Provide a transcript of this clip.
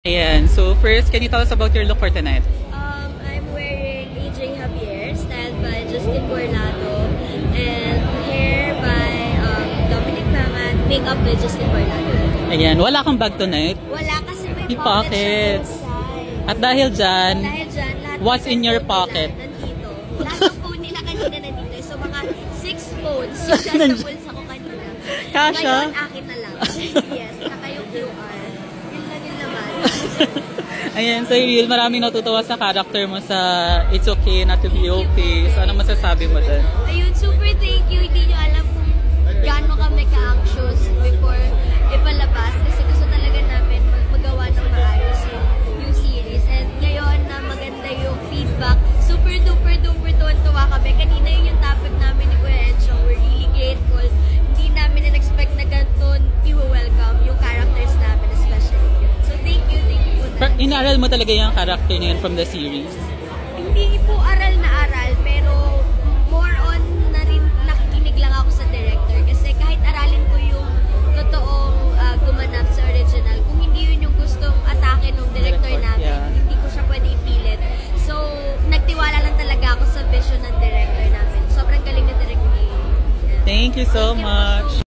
Ayan, so first, can you tell us about your look for tonight? I'm wearing AJ Javier, styled by Justin Borlado, and hair by Dominic Pangan, makeup by Justin Borlado. Ayan, wala kang bag tonight? Wala kasi may pockets. Side. At dahil dyan, lahat what's in your pocket? Nandito. Lahat ng phone nila kanina nandito. So mga 6 phones yung nasa bulsa ko kanina. Kasha? Ngayon, akin na lang. Yes, saka yung QR. Yun lang yun naman. Ayan, so Ariel, maraming natutuwa sa character mo sa It's Okay Not to Be Okay. So ano masasabi mo dyan? Ayun, super thank you. Hindi nyo alam kung gaano kami ka-anxious before ipalabas. Kasi gusto talaga namin magawa ng maayos yung series. And ngayon na maganda yung feedback, super duper tuwan-tuwa kami. Kanina yung topic namin ni Kuya Enchong. We're really grateful. Hindi namin na-expect na ganito i-welcome yung characters namin especially. So thank you po. Inaral mo talaga yung character niya from the series? Hindi po aral na aral, pero more on na rin nakikinig lang ako sa director. Kasi kahit aralin ko yung totoong gumanap sa original, kung hindi yun yung gustong atake ng director namin, hindi ko siya pwede ipilit. So, nagtiwala lang talaga ako sa vision ng director namin. Sobrang galing na director. Thank you so much.